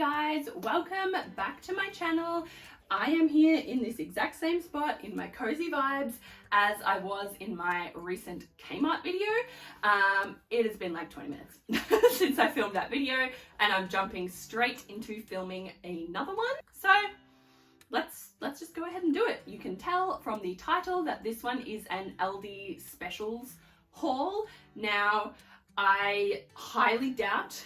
guys, welcome back to my channel. I am here in this exact same spot in my cozy vibes as I was in my recent Kmart video. It has been like 20 minutes since I filmed that video and I'm jumping straight into filming another one. So let's just go ahead and do it. You can tell from the title that this one is an ALDI Specials haul. Now, I highly doubt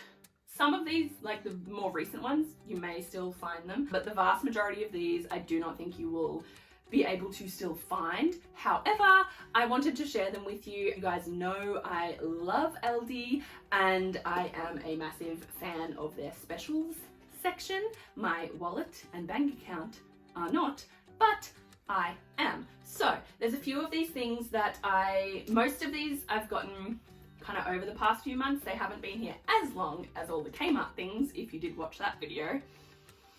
some of these, like the more recent ones, you may still find them, but the vast majority of these, I do not think you will be able to still find. However, I wanted to share them with you. You guys know I love ALDI and I am a massive fan of their specials section. My wallet and bank account are not, but I am. So there's a few of these things that most of these I've gotten kind of over the past few months. They haven't been here as long as all the Kmart things, if you did watch that video.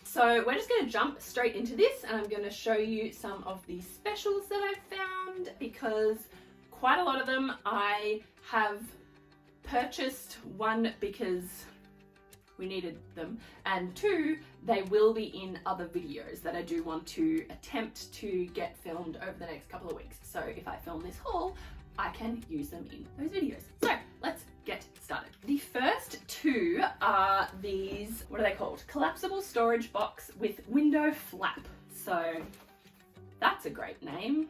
So we're just going to jump straight into this and I'm going to show you some of the specials that I've found, because quite a lot of them I have purchased, one because we needed them, and two, they will be in other videos that I do want to attempt to get filmed over the next couple of weeks. So if I film this haul, I can use them in those videos. So let's get started. The first two are these, what are they called? Collapsible Storage Box with Window Flap. So that's a great name.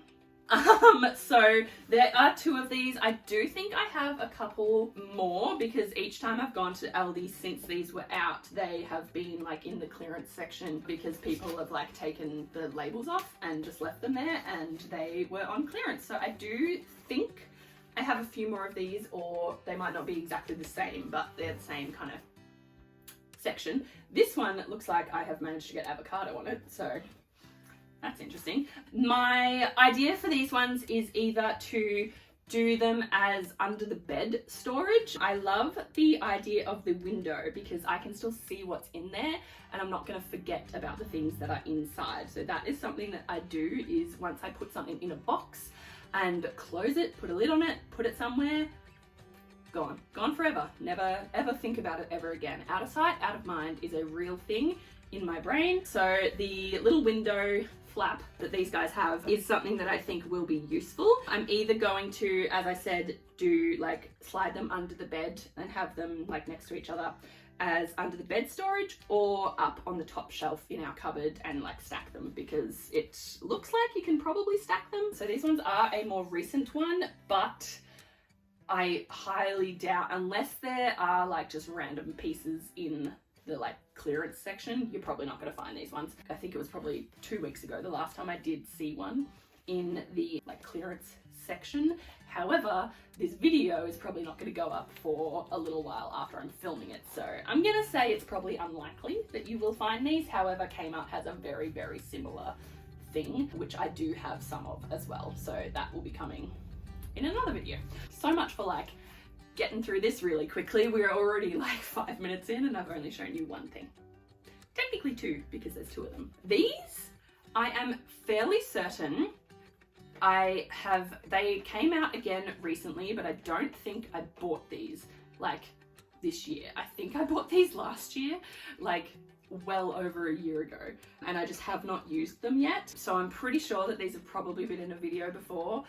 So there are two of these. I do think I have a couple more because each time I've gone to ALDI since these were out, they have been like in the clearance section because people have like taken the labels off and just left them there and they were on clearance. So I do think I have a few more of these, or they might not be exactly the same, but they're the same kind of section. This one looks like I have managed to get avocado on it, so that's interesting. My idea for these ones is either to do them as under the bed storage. I love the idea of the window because I can still see what's in there and I'm not going to forget about the things that are inside. So that is something that I do, is once I put something in a box and close it, put a lid on it, put it somewhere, gone forever. Never ever think about it ever again. Out of sight, out of mind is a real thing in my brain. So the little window flap that these guys have is something that I think will be useful. I'm either going to, as I said, do like slide them under the bed and have them like next to each other as under the bed storage, or up on the top shelf in our cupboard and like stack them, because it looks like you can probably stack them. So these ones are a more recent one, but I highly doubt, unless there are like just random pieces in the like clearance section, you're probably not going to find these ones. I think it was probably 2 weeks ago the last time I did see one in the like clearance section. However, this video is probably not going to go up for a little while after I'm filming it, so I'm going to say it's probably unlikely that you will find these. However, Kmart has a very, very similar thing, which I do have some of as well, so that will be coming in another video. So much for like getting through this really quickly. We're already like 5 minutes in and I've only shown you one thing. Technically two, because there's two of them. These, I am fairly certain they came out again recently, but I don't think I bought these like this year. I think I bought these last year, like well over a year ago, and I just have not used them yet. So I'm pretty sure that these have probably been in a video before,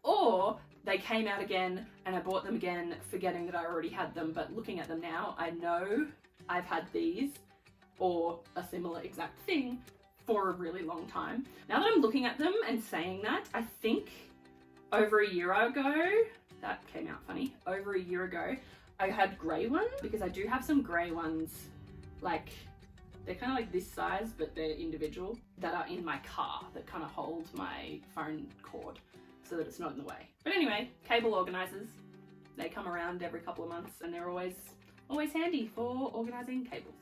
or they came out again and I bought them again forgetting that I already had them, but looking at them now, I know I've had these or a similar exact thing for a really long time. Now that I'm looking at them and saying that, I think over a year ago, that came out funny, over a year ago, I had grey ones, because I do have some grey ones, like they're kind of like this size, but they're individual, that are in my car that kind of hold my phone cord so that it's not in the way. But anyway, cable organizers, they come around every couple of months and they're always handy for organizing cables.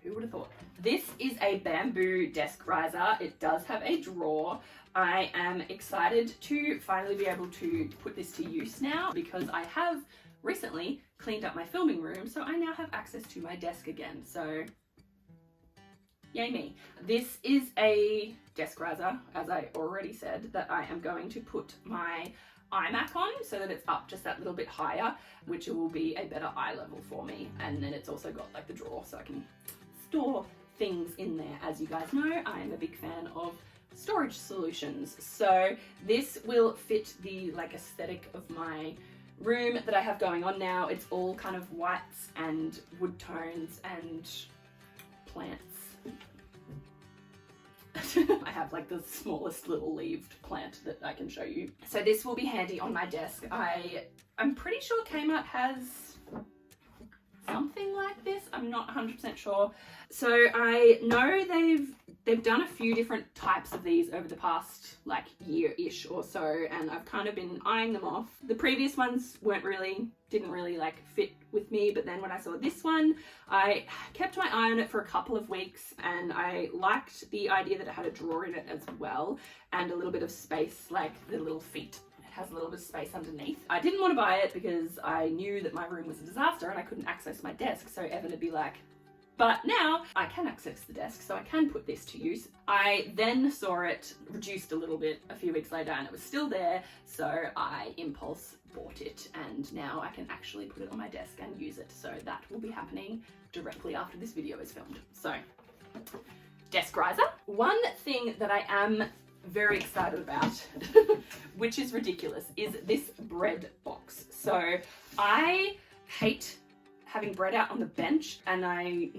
Who would have thought? This is a bamboo desk riser. It does have a drawer. I am excited to finally be able to put this to use now, because I have recently cleaned up my filming room, so I now have access to my desk again. So yay me. This is a desk riser, as I already said, that I am going to put my iMac on so that it's up just that little bit higher, which will be a better eye level for me. And then it's also got like the drawer so I can store things in there. As you guys know, I am a big fan of storage solutions. So this will fit the like aesthetic of my room that I have going on now. It's all kind of whites and wood tones and plants. I have like the smallest little leaved plant that I can show you. So this will be handy on my desk. I'm pretty sure Kmart has something like this. I'm not 100% sure. So I know they've done a few different types of these over the past like year-ish or so, and I've kind of been eyeing them off. The previous ones didn't really like fit with me, but then when I saw this one, I kept my eye on it for a couple of weeks, and I liked the idea that it had a drawer in it as well, and a little bit of space, like the little feet. Has a little bit of space underneath. I didn't want to buy it because I knew that my room was a disaster and I couldn't access my desk, so Evan would be like, but now I can access the desk, so I can put this to use. I then saw it reduced a little bit a few weeks later and it was still there, so I impulse bought it, and now I can actually put it on my desk and use it. So that will be happening directly after this video is filmed. So, desk riser. One thing that I am very excited about, which is ridiculous, is this bread box. So I hate having bread out on the bench, and I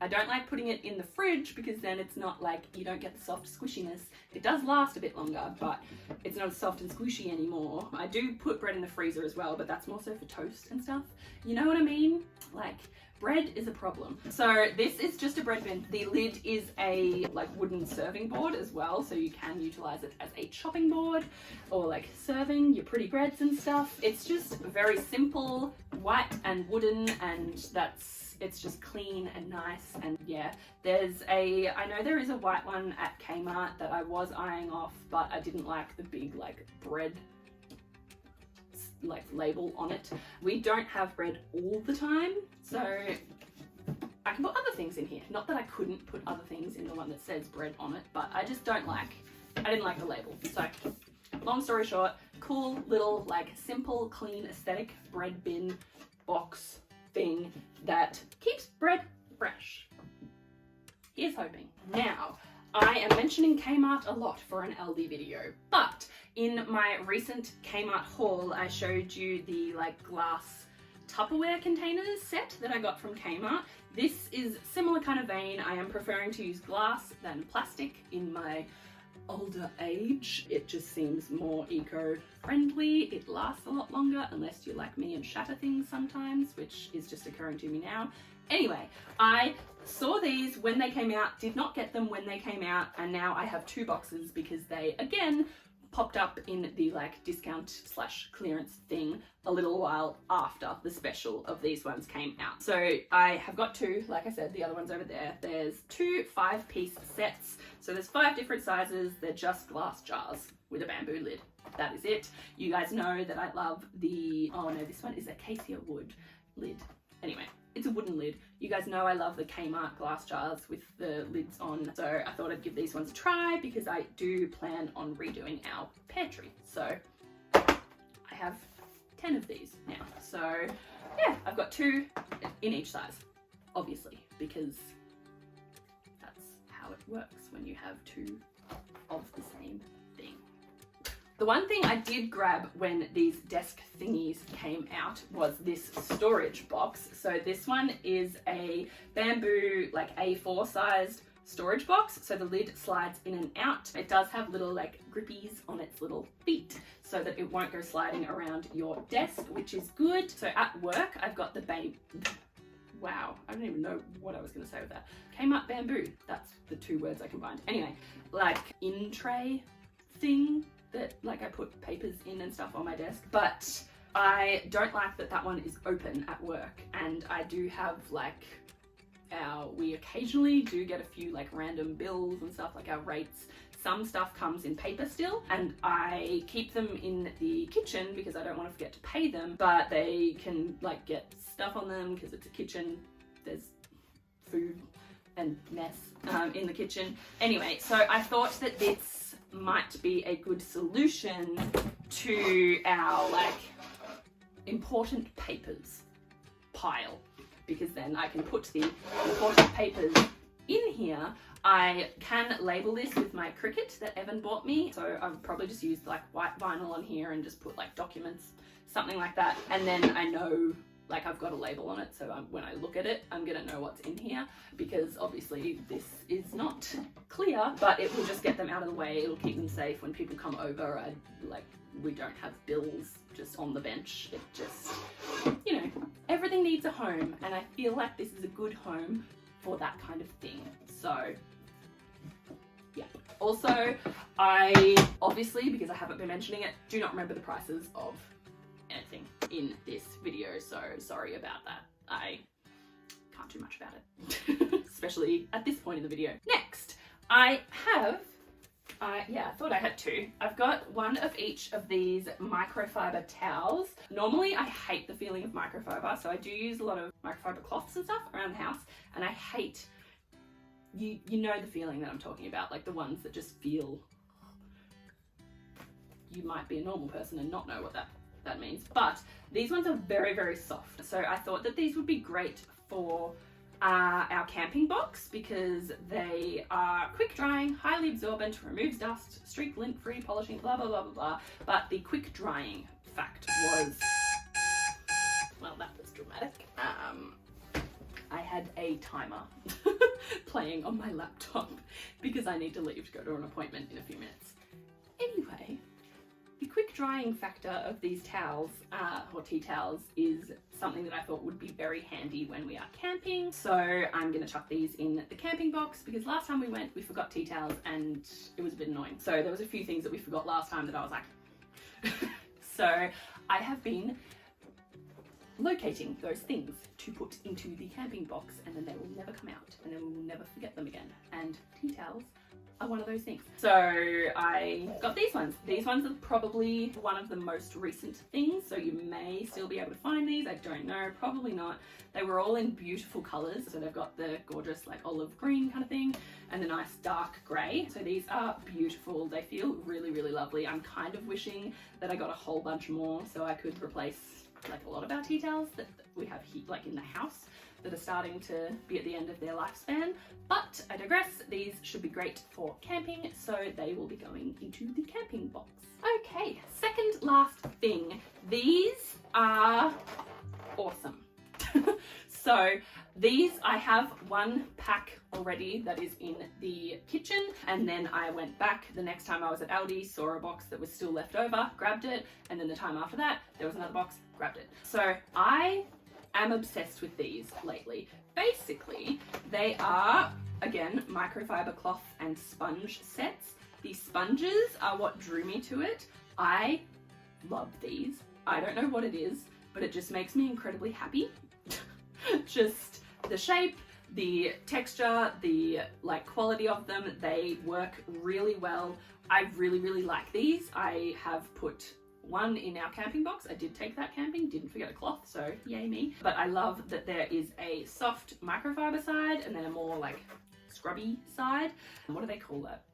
don't like putting it in the fridge because then it's not like, you don't get the soft squishiness. It does last a bit longer, but it's not as soft and squishy anymore. I do put bread in the freezer as well, but that's more so for toast and stuff. You know what I mean? Like, bread is a problem. So this is just a bread bin. The lid is a like wooden serving board as well, so you can utilize it as a chopping board or like serving your pretty breads and stuff. It's just very simple, white and wooden, and it's just clean and nice. And yeah, I know there is a white one at Kmart that I was eyeing off, but I didn't like the big like bread like label on it. We don't have bread all the time, so I can put other things in here. Not that I couldn't put other things in the one that says bread on it, but I just I didn't like the label. So long story short, cool little like simple clean aesthetic bread bin box thing that keeps bread fresh. Here's hoping. Now, I am mentioning Kmart a lot for an ALDI video, but in my recent Kmart haul, I showed you the like glass Tupperware containers set that I got from Kmart. This is similar kind of vein. I am preferring to use glass than plastic in my older age. It just seems more eco-friendly. It lasts a lot longer unless you're like me and shatter things sometimes, which is just occurring to me now. Anyway, I saw these when they came out, did not get them when they came out, and now I have 2 boxes because they again popped up in the like discount / clearance thing a little while after the special of these ones came out. So I have got 2, like I said, the other one's over there. There's 2 5-piece sets. So there's 5 different sizes. They're just glass jars with a bamboo lid. That is it. You guys know that I love the, oh no, this one is acacia wood lid. Anyway, it's a wooden lid. You guys know I love the Kmart glass jars with the lids on, so I thought I'd give these ones a try because I do plan on redoing our pantry. So I have 10 of these now. So yeah, I've got 2 in each size, obviously, because that's how it works when you have 2 of the same thing. The one thing I did grab when these desk thingies came out was this storage box. So this one is a bamboo like A4 sized storage box. So the lid slides in and out. It does have little like grippies on its little feet so that it won't go sliding around your desk, which is good. So at work, I've got the wow, I don't even know what I was going to say with that. Kmart bamboo. That's the 2 words I combined. Anyway, like in tray thing that like I put papers in and stuff on my desk, but I don't like that one is open at work. And I do have like we occasionally do get a few like random bills and stuff, like our rates. Some stuff comes in paper still, and I keep them in the kitchen because I don't want to forget to pay them, but they can like get stuff on them because it's a kitchen. There's food and mess in the kitchen. Anyway, so I thought that this might be a good solution to our like important papers pile. because then I can put the important papers in here. I can label this with my Cricut that Evan bought me, so I've probably just used like white vinyl on here and just put like documents, something like that, and then I know like I've got a label on it, so when I look at it I'm gonna know what's in here, because obviously this is not clear, but it will just get them out of the way. It'll keep them safe when people come over. We don't have bills just on the bench. It just, you know, everything needs a home, and I feel like this is a good home for that kind of thing. So yeah. Also, I obviously, because I haven't been mentioning it, do not remember the prices of anything in this video, so sorry about that. I can't do much about it, especially at this point in the video. Next, I have, yeah, I thought I had two. I've got one of each of these microfiber towels. Normally, I hate the feeling of microfiber, so I do use a lot of microfiber cloths and stuff around the house, and I hate, you know the feeling that I'm talking about, like the ones that just feel, you might be a normal person and not know what that means, but these ones are very, very soft. So I thought that these would be great for our camping box, because they are quick drying, highly absorbent, removes dust, streak lint free, polishing, blah blah blah blah blah. But the quick drying fact was, well, that was dramatic. I had a timer playing on my laptop because I need to leave to go to an appointment in a few minutes. Anyway, the quick drying factor of these towels, or tea towels, is something that I thought would be very handy when we are camping. So I'm gonna chuck these in the camping box, because last time we went, we forgot tea towels and it was a bit annoying. So there was a few things that we forgot last time that I was like, so I have been locating those things to put into the camping box, and then they will never come out, and then we will never forget them again. And tea towels are one of those things. So I got these ones. These ones are probably one of the most recent things, so you may still be able to find these. I don't know, probably not. They were all in beautiful colors. So they've got the gorgeous like olive green kind of thing and the nice dark gray. So these are beautiful. They feel really, really lovely. I'm kind of wishing that I got a whole bunch more so I could replace like a lot of our tea towels that we have here, like in the house, that are starting to be at the end of their lifespan. But I digress. These should be great for camping, so they will be going into the camping box. Okay, second last thing. These are awesome. So these, I have one pack already that is in the kitchen, and then I went back the next time I was at Aldi, saw a box that was still left over, grabbed it, and then the time after that there was another box, grabbed it. So I am obsessed with these lately. Basically, they are, again, microfiber cloth and sponge sets. The sponges are what drew me to it. I love these. I don't know what it is, but it just makes me incredibly happy. Just the shape, the texture, the like quality of them, they work really well. I really, really like these. I have put one in our camping box. I did take that camping, didn't forget a cloth, so yay me. But I love that there is a soft microfiber side and then a more like scrubby side. What do they call that?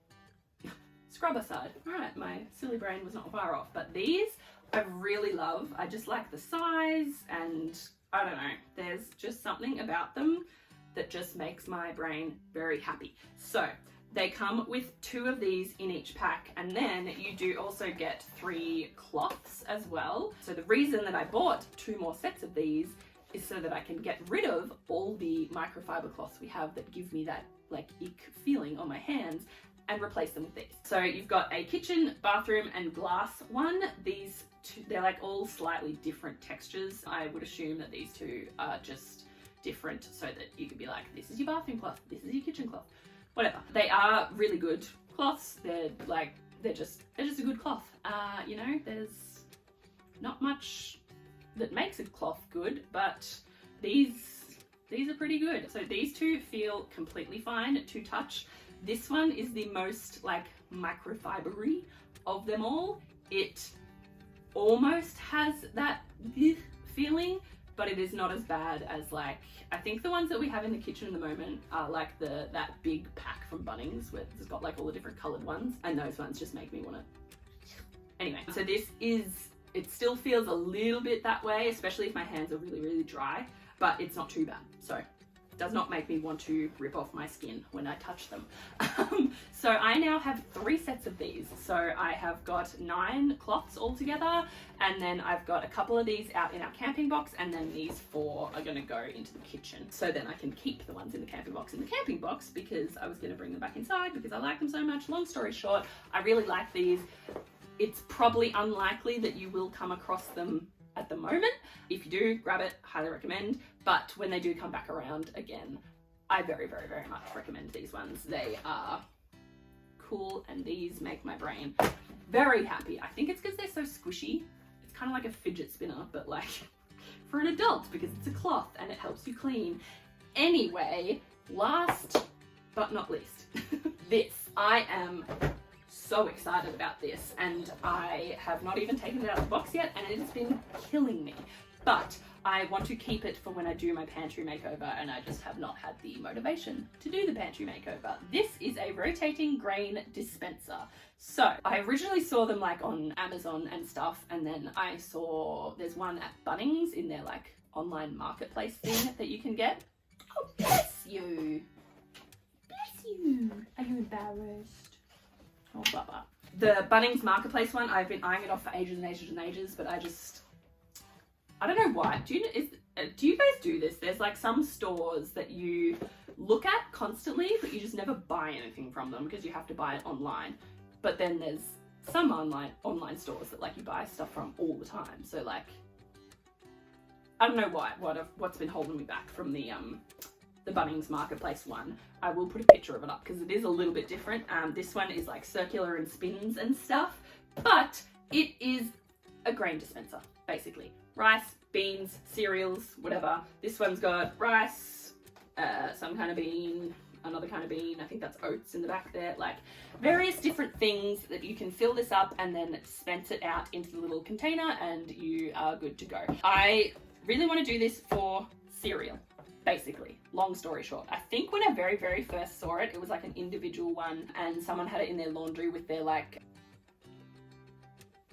Scrubber side. All right, my silly brain was not far off. But these I really love. I just like the size, and I don't know, there's just something about them that just makes my brain very happy. So they come with 2 of these in each pack, and then you do also get 3 cloths as well. So the reason that I bought 2 more sets of these is so that I can get rid of all the microfiber cloths we have that give me that like ick feeling on my hands, and replace them with these. So you've got a kitchen, bathroom and glass one. These 2, they're like all slightly different textures. I would assume that these 2 are just different so that you could be like, this is your bathroom cloth, this is your kitchen cloth, whatever. They are really good cloths. They're just a good cloth. You know, there's not much that makes a cloth good, but these are pretty good. So these 2 feel completely fine to touch. This one is the most like microfibery of them all. It almost has that feeling, but it is not as bad as like, I think the ones that we have in the kitchen at the moment are like that big pack from Bunnings where it's got like all the different coloured ones, and those ones just make me want to. Anyway, so this is, it still feels a little bit that way, especially if my hands are really, really dry. but it's not too bad. So does not make me want to rip off my skin when I touch them. So I now have 3 sets of these. So I have got 9 cloths all together, and then I've got a couple of these out in our camping box, and then these 4 are gonna go into the kitchen. So then I can keep the ones in the camping box because I was gonna bring them back inside because I like them so much. Long story short, I really like these. It's probably unlikely that you will come across them at the moment. If you do, grab it, highly recommend. But when they do come back around again, I very, very, very much recommend these ones. They are cool, and these make my brain very happy. I think it's because they're so squishy. It's kind of like a fidget spinner, but like for an adult, because it's a cloth and it helps you clean. Anyway, last but not least, this. I am so excited about this, and I have not even taken it out of the box yet, and it has been killing me. But I want to keep it for when I do my pantry makeover, and I just have not had the motivation to do the pantry makeover. This is a rotating grain dispenser. So I originally saw them like on Amazon and stuff, and then I saw there's one at Bunnings in their like online marketplace thing that you can get. Oh, bless you. Bless you. Are you embarrassed? Oh, blah, blah. The Bunnings marketplace one, I've been eyeing it off for ages and ages and ages, but I don't know why. Do you guys do this? There's like some stores that you look at constantly, but you just never buy anything from them because you have to buy it online. But then there's some online stores that like you buy stuff from all the time. So like, I don't know what's been holding me back from the Bunnings marketplace one. I will put a picture of it up because it is a little bit different. This one is like circular and spins and stuff, but it is a grain dispenser, basically. Rice, beans, cereals, whatever. This one's got rice, some kind of bean, another kind of bean. I think that's oats in the back there. Like various different things that you can fill this up and then dispense it out into the little container, and you are good to go. I really want to do this for cereal. Basically, long story short, I think when I very, very first saw it, it was like an individual one, and someone had it in their laundry with their like,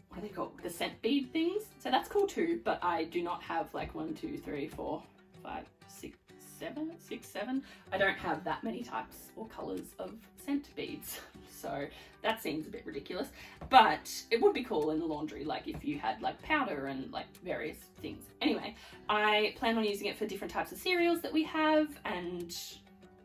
what are they called? The scent bead things. So that's cool too, but I do not have like 1, 2, 3, 4, 5, 6, 7. I don't have that many types or colors of scent beads. So that seems a bit ridiculous, but it would be cool in the laundry, like if you had like powder and like various things. Anyway, I plan on using it for different types of cereals that we have, and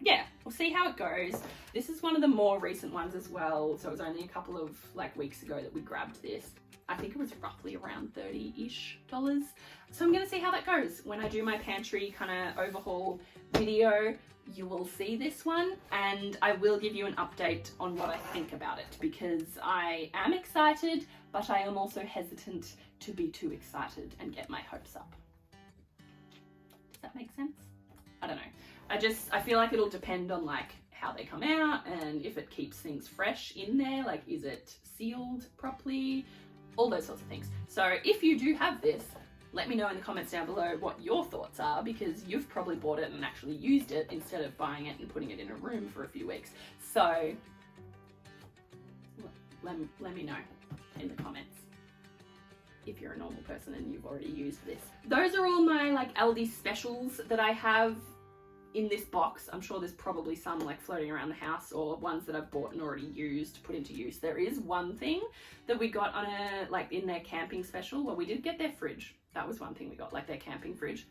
yeah, we'll see how it goes. This is one of the more recent ones as well, so it was only a couple of like weeks ago that we grabbed this. I think it was roughly around $30-ish. So I'm gonna see how that goes. When I do my pantry kind of overhaul video, you will see this one, and I will give you an update on what I think about it, because I am excited, but I am also hesitant to be too excited and get my hopes up. Does that make sense? I don't know. I feel like it'll depend on like how they come out and if it keeps things fresh in there, like is it sealed properly, all those sorts of things. So if you do have this, let me know in the comments down below what your thoughts are, because you've probably bought it and actually used it instead of buying it and putting it in a room for a few weeks. So let me know in the comments if you're a normal person and you've already used this. Those are all my like ALDI specials that I have in this box. I'm sure there's probably some like floating around the house, or ones that I've bought and already used, put into use. There is one thing that we got on a, like in their camping special. Well, we did get their fridge. That was one thing we got, like their camping fridge.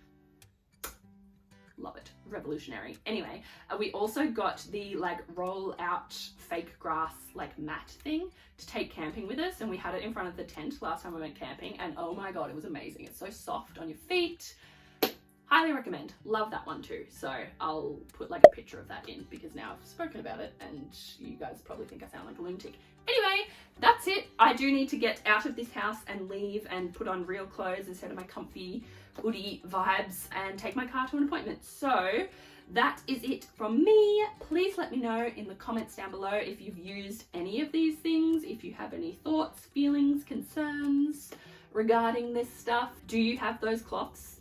Love it, revolutionary. Anyway, we also got the like roll out fake grass like mat thing to take camping with us, and we had it in front of the tent last time we went camping, and oh my god, it was amazing. It's so soft on your feet. Highly recommend. Love that one too. So I'll put like a picture of that in, because now I've spoken about it and you guys probably think I sound like a lunatic. Anyway, that's it. I do need to get out of this house and leave and put on real clothes instead of my comfy hoodie vibes and take my car to an appointment. So that is it from me. Please let me know in the comments down below if you've used any of these things, if you have any thoughts, feelings, concerns regarding this stuff. Do you have those cloths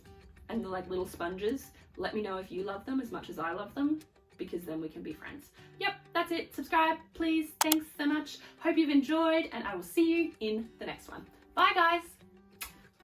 and the like little sponges? Let me know if you love them as much as I love them, because then we can be friends. Yep, that's it. Subscribe, please. Thanks so much. Hope you've enjoyed, and I will see you in the next one. Bye, guys.